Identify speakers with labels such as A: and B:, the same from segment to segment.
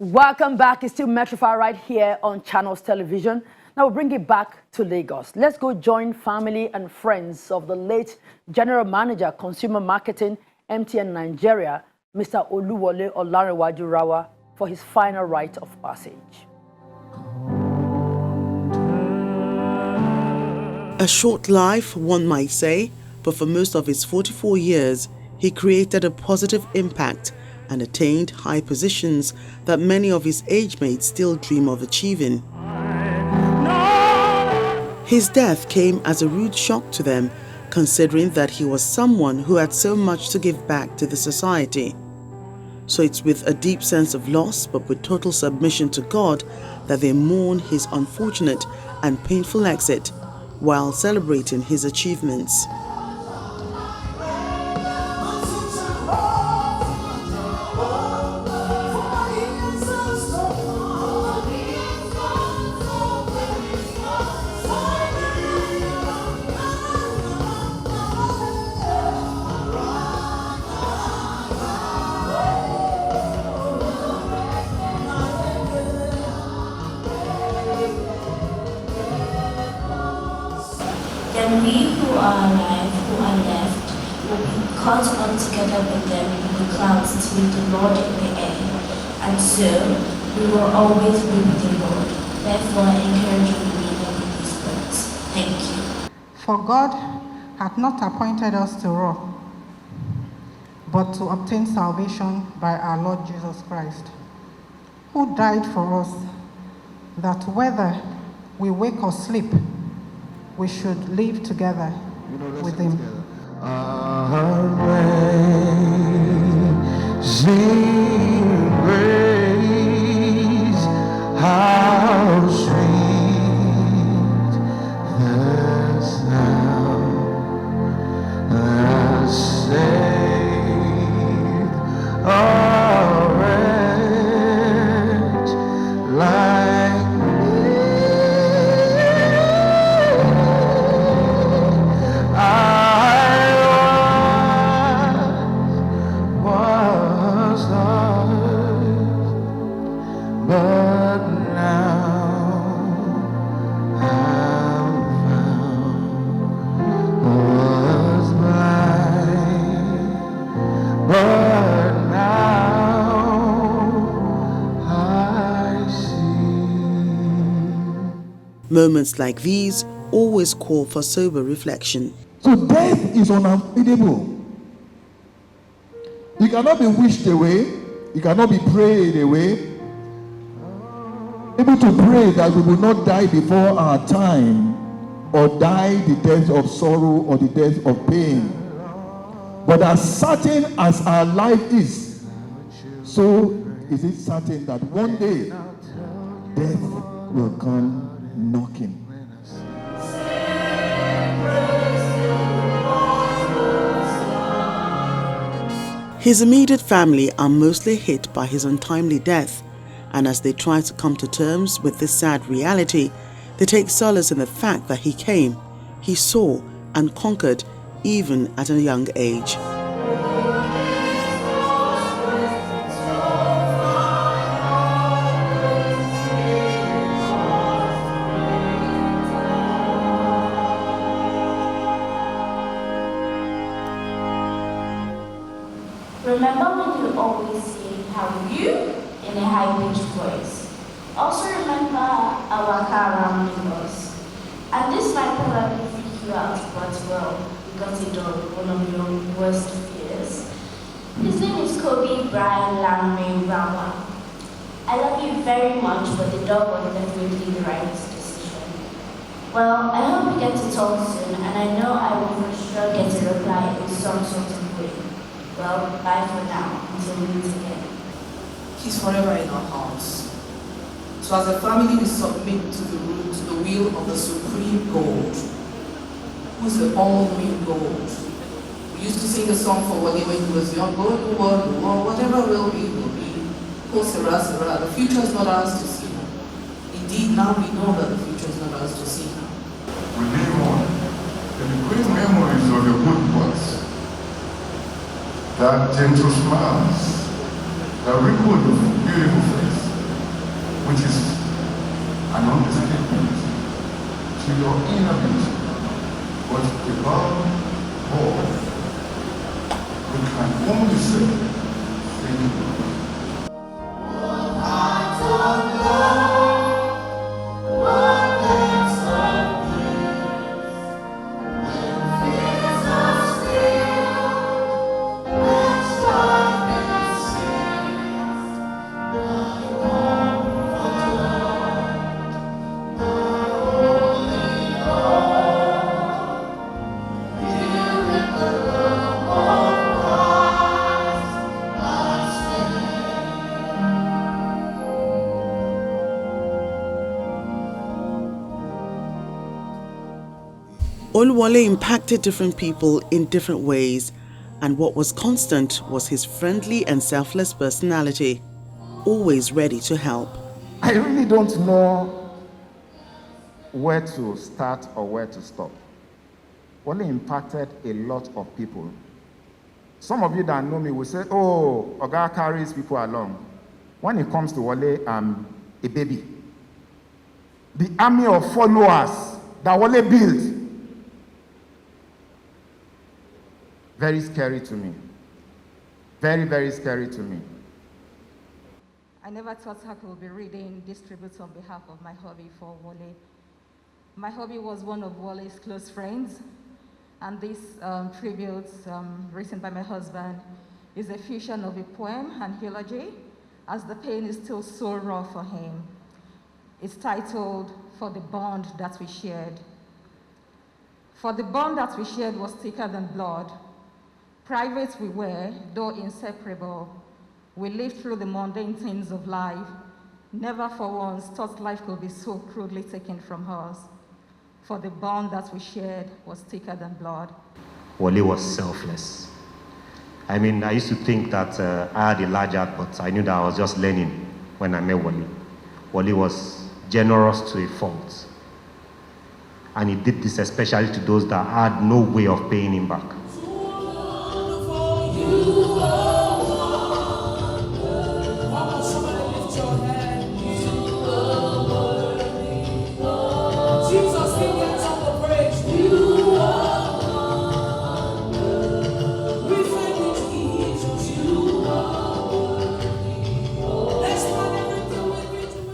A: Welcome back. It's still Metrofy right here on Channels Television. Now we'll bring it back to Lagos. Let's go join family and friends of the late General Manager, Consumer Marketing, MTN Nigeria, Mr. Oluwole Rawa, for his final rite of passage.
B: A short life, one might say, but for most of his 44 years, he created a positive impact and attained high positions that many of his age mates still dream of achieving. His death came as a rude shock to them, considering that he was someone who had so much to give back to the society. So it's with a deep sense of loss, but with total submission to God, that they mourn his unfortunate and painful exit while celebrating his achievements.
C: Then we who are alive, who are left, will be caught up together with them in the clouds to meet the Lord in the air. And so, we will always be with the Lord. Therefore, I encourage you to read with these words. Thank you.
D: For God hath not appointed us to wrath, but to obtain salvation by our Lord Jesus Christ, who died for us, that whether we wake or sleep, we should live together with him.
E: Amazing grace, how sweet the sound that saved a wretch like
B: Moments like these always call for sober reflection.
F: So death is unavoidable. It cannot be wished away. It cannot be prayed away. Able to pray that we will not die before our time, or die the death of sorrow or the death of pain. But as certain as our life is, so is it certain that one day death will come knocking.
B: His immediate family are mostly hit by his untimely death, and as they try to come to terms with this sad reality, they take solace in the fact that he came, he saw, and conquered even at a young age.
C: Remember when you always say how you in a high-pitched voice. Also remember our car around Lagos. And this might probably freak you out, but well, you got it on one of your worst fears. His name is Kobe Brian Alumni Rawa. I love you very much, but the dog was definitely the right decision. Well, I hope we get to talk soon, and I know I will for sure get a reply in some sort of way. Well, bye for now, until we meet again.
G: He's forever in our hearts. So as a family, we submit to the will of the Supreme God, who is the all-knowing God. We used to sing a song for Wale when he was young, God, whatever will be, will be. Oh, Sarah, Sarah, the future is not ours to see. Indeed, now we know that the future is not ours to see.
H: We live on in the great memories of your good works, that gentle smiles, that rippled your beautiful face, your inability. But above all, we can only say, thank you, Lord.
B: Oluwole impacted different people in different ways, and what was constant was his friendly and selfless personality, always ready to help.
I: I really don't know where to start or where to stop. Wole impacted a lot of people. Some of you that know me will say, oh, Oga carries people along. When it comes to Wole, I'm a baby. The army of followers that Wole built, very scary to me. Very, very scary to me.
D: I never thought I could be reading this tribute on behalf of my hubby for Wole. My hubby was one of Wole's close friends, and this tribute written by my husband is a fusion of a poem and eulogy, as the pain is still so raw for him. It's titled, For the Bond That We Shared. For the bond that we shared was thicker than blood. Private we were, though inseparable. We lived through the mundane things of life. Never for once thought life could be so crudely taken from us. For the bond that we shared was thicker than blood.
J: Wole was selfless. I mean, I used to think that I had a large heart, but I knew that I was just learning when I met Wole. Wole was generous to a fault. And he did this especially to those that had no way of paying him back.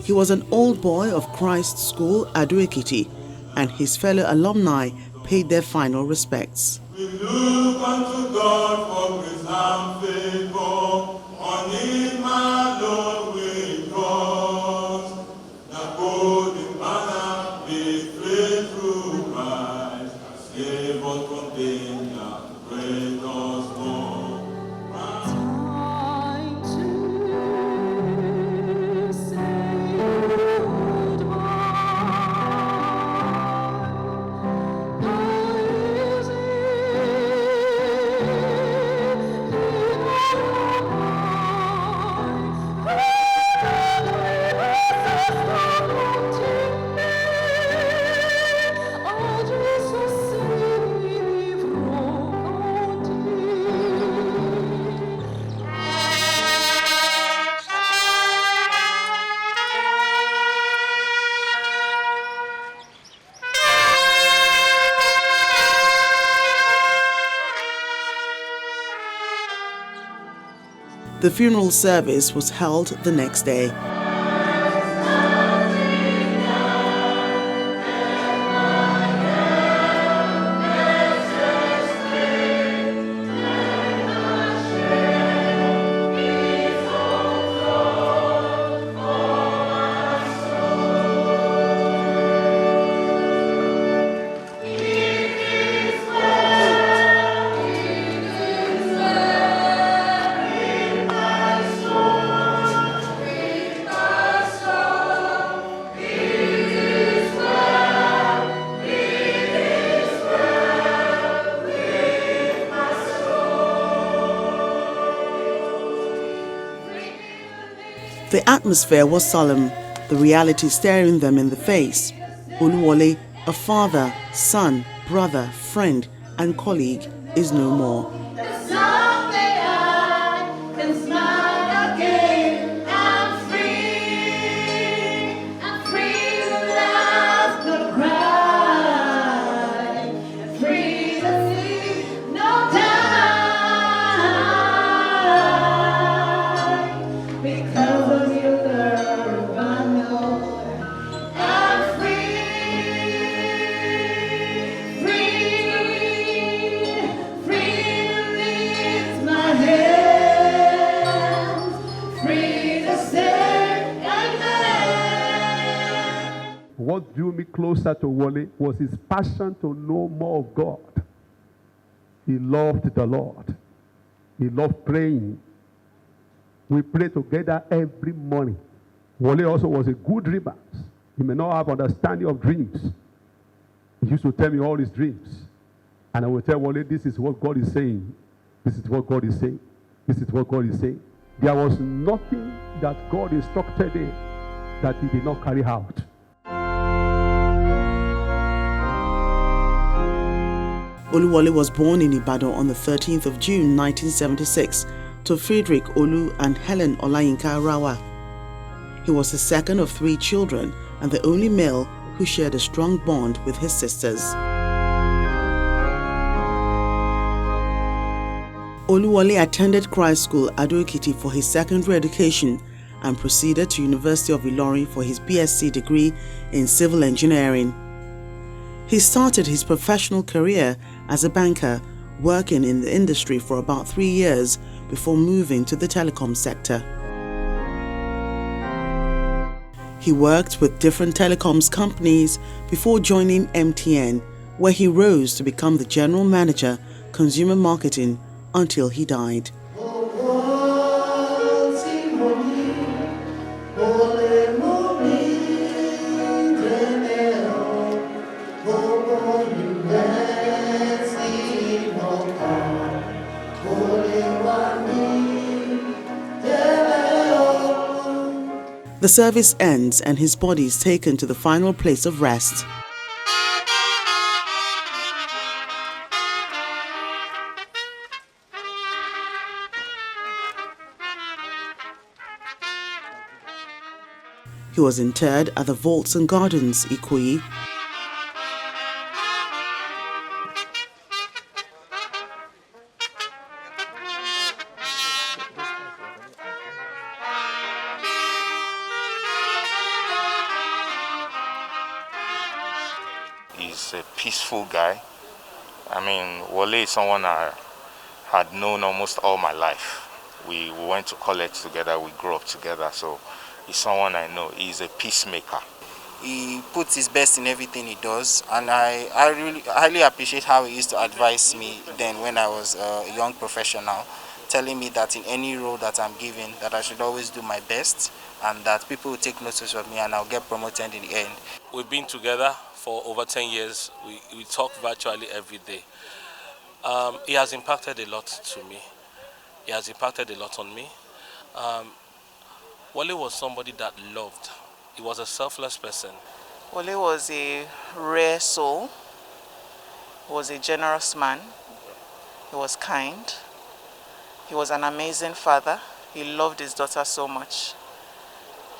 B: He was an old boy of Christ School, Ado-Ekiti, and his fellow alumni paid their final respects.
H: We look unto God for grace and favor, on him alone we trust. The golden banner we flee through Christ, save us from danger, break us more.
D: Time to say
B: The funeral service was held the next day. The atmosphere was solemn, the reality staring them in the face. Oluwole, a father, son, brother, friend, and colleague, is no more.
C: Cry.
K: what drew me closer to Wole was his passion to know more of God. He loved the Lord. He loved praying. We pray together every morning. Wole also was a good dreamer. He may not have understanding of dreams. He used to tell me all his dreams. And I would tell Wole, this is what God is saying. This is what God is saying. This is what God is saying. There was nothing that God instructed him that he did not carry out.
B: Oluwole was born in Ibadan on the 13th of June 1976 to Frederick Olu and Helen Olayinka Rawa. He was the second of 3 children and the only male who shared a strong bond with his sisters. Oluwole attended Christ School Ado-Ekiti for his secondary education and proceeded to University of Ilorin for his BSc degree in civil engineering. He started his professional career as a banker, working in the industry for about 3 years before moving to the telecom sector. He worked with different telecoms companies before joining MTN, where he rose to become the general manager, consumer marketing, until he died. The service ends and his body is taken to the final place of rest. He was interred at the Vaults and Gardens, Ikoyi.
L: He's a peaceful guy. I mean, Wole is someone I had known almost all my life. We went to college together, we grew up together, so he's someone I know. He's a peacemaker.
M: He puts his best in everything he does, and I really highly appreciate how he used to advise me then when I was a young professional, telling me that in any role that I'm given, that I should always do my best, and that people will take notice of me and I'll get promoted in the end.
N: We've been together for over 10 years. We talk virtually every day. He has impacted a lot to me. He has impacted a lot on me. Wole was somebody that loved. He was a selfless person.
O: Wole was a rare soul. He was a generous man. He was kind. He was an amazing father. He loved his daughter so much.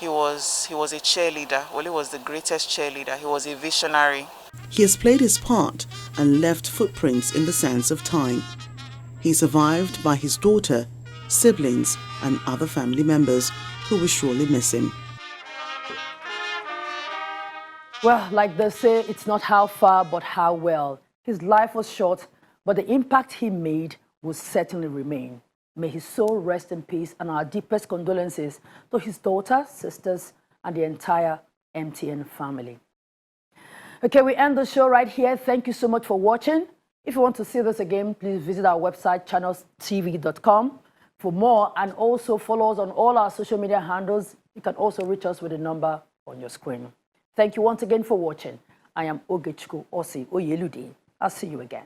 O: He was a cheerleader. Wole was the greatest cheerleader. He was a visionary.
B: He has played his part and left footprints in the sands of time. He's survived by his daughter, siblings, and other family members who will surely miss him.
A: Well, like they say, it's not how far, but how well. His life was short, but the impact he made will certainly remain. May his soul rest in peace, and our deepest condolences to his daughter, sisters, and the entire MTN family. Okay, we end the show right here. Thank you so much for watching. If you want to see this again, please visit our website, channelstv.com, for more, and also follow us on all our social media handles. You can also reach us with the number on your screen. Thank you once again for watching. I am Ogechukwu Osi Oyeludi. I'll see you again.